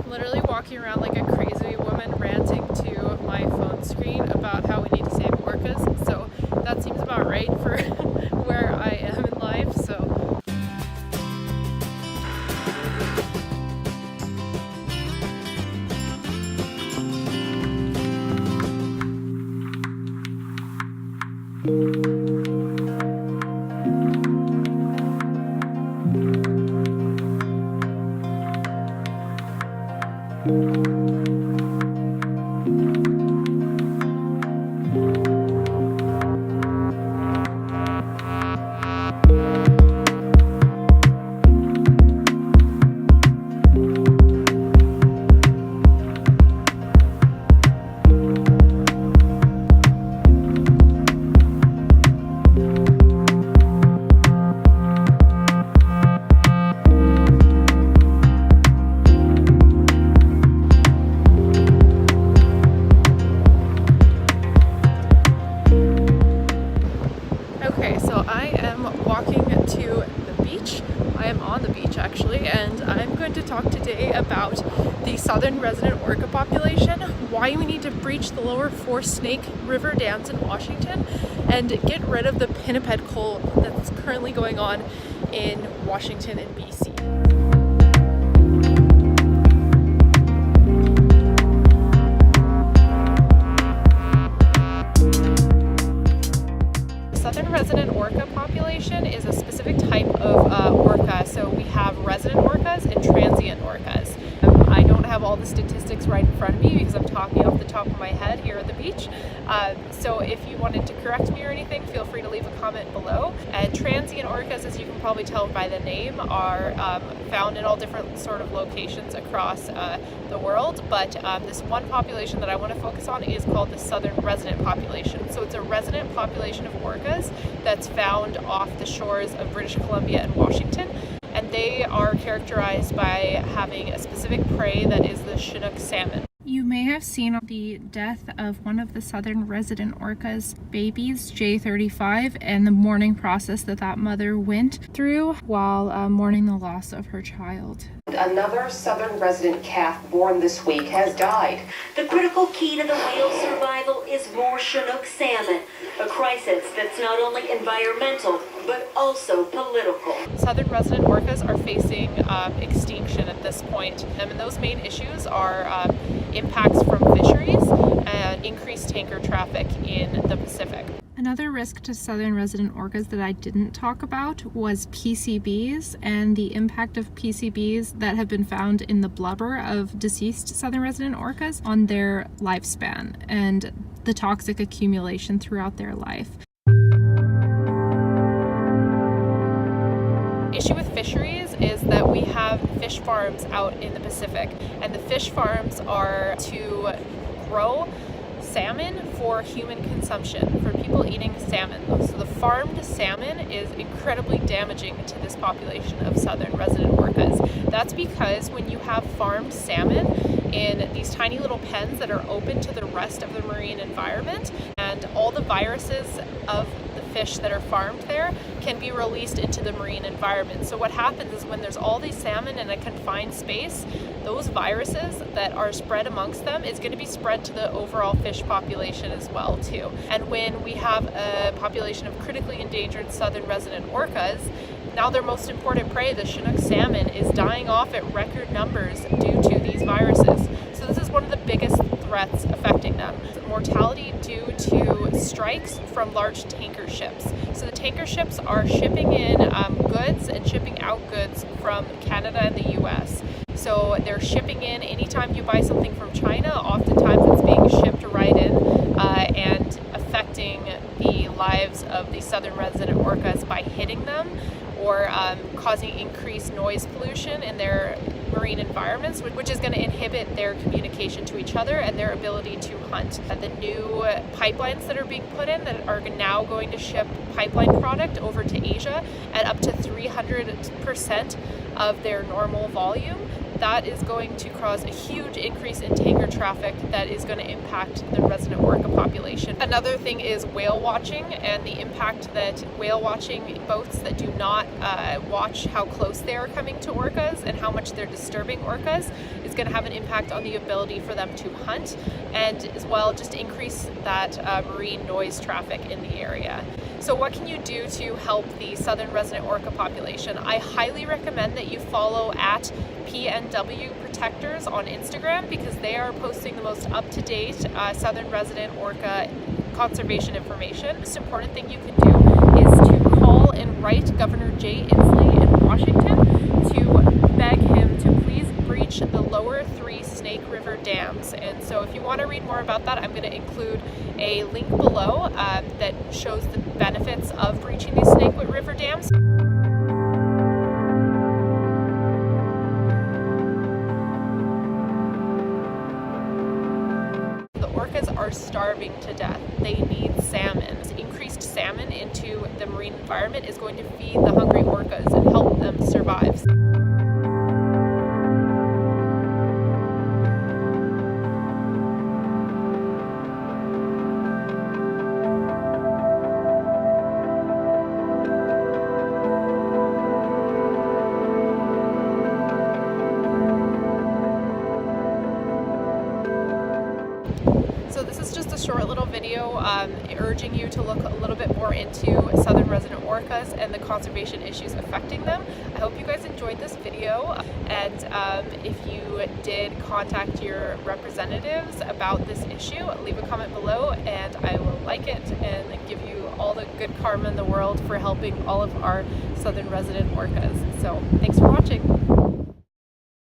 literally walking around like a crazy woman ranting to my phone screen about how we need to save orcas. So that seems about right for where I am in life. So about the Southern Resident Orca population, why we need to breach the lower four Snake River dams in Washington, and get rid of the pinniped cull that's currently going on in Washington and BC. Southern Resident Orca population is a specific type of orca. So we have resident orcas and transient orcas. I don't have all the statistics right in front of me because I'm talking off the top of my head here at the beach. So if you wanted to correct me or anything, feel free to leave a comment below. And transient orcas, as you can probably tell by the name, are found in all different sort of locations across the world. But this one population that I want to focus on is called the Southern Resident population. So it's a resident population of orcas that's found off the shores of British Columbia and Washington. And they are characterized by having a specific prey that is the Chinook salmon. You may have seen the death of one of the Southern Resident Orca's babies, J35, and the mourning process that mother went through while mourning the loss of her child. Another Southern Resident calf born this week has died. The critical key to the whale's survival is more Chinook salmon, a crisis that's not only environmental but also political. Southern Resident Orcas are facing extinction at this point, and those main issues are impacts from fisheries and increased tanker traffic in the Pacific. Another risk to Southern Resident Orcas that I didn't talk about was PCBs and the impact of PCBs that have been found in the blubber of deceased Southern Resident Orcas on their lifespan and the toxic accumulation throughout their life. Issue with fisheries is that we have fish farms out in the Pacific, and the fish farms are to grow salmon for human consumption, for people eating salmon. So the farmed salmon is incredibly damaging to this population of Southern Resident Orcas. That's because when you have farmed salmon in these tiny little pens that are open to the rest of the marine environment, and all the viruses of the fish that are farmed there can be released into the marine environment. So what happens is when there's all these salmon in a confined space, those viruses that are spread amongst them is going to be spread to the overall fish population as well too. And when we have a population of critically endangered Southern Resident Orcas, now their most important prey, the Chinook salmon, is dying off at record numbers due to these viruses. So this is one of the biggest threats affecting them. Mortality due to strikes from large tanker ships. So the tanker ships are shipping in goods and shipping out goods from Canada and the US. So they're shipping in, anytime you buy something from China, oftentimes it's being shipped right in and affecting the lives of the Southern Resident Orcas by hitting them or causing increased noise pollution in their marine environments, which is going to inhibit their communication to each other and their ability to hunt. The new pipelines that are being put in that are now going to ship pipeline product over to Asia at up to 300% of their normal volume, that is going to cause a huge increase in tanker traffic that is going to impact the resident orca population. Another thing is whale watching and the impact that whale watching boats that do not watch how close they are coming to orcas and how much they're disturbing orcas is going to have an impact on the ability for them to hunt, and as well just increase that marine noise traffic in the area. So what can you do to help the southern resident orca population? I highly recommend that you follow at PNW Protectors on Instagram, because they are posting the most up-to-date southern resident orca conservation information. The most important thing you can do is to call and write Governor Inslee in Washington to beg him to please breach the lower 3 Snake River dams. And so if you want to read more about that, I'm going to include a link below that shows the benefits of breaching these Snake River dams. The orcas are starving to death. They need salmon. Increased salmon into the marine environment is going to feed the hungry orcas and help them survive. So this is just a short little video urging you to look a little bit more into southern resident orcas and the conservation issues affecting them. I hope you guys enjoyed this video, and if you did, contact your representatives about this issue. Leave a comment below and I will like it and give you all the good karma in the world for helping all of our southern resident orcas. So thanks for watching.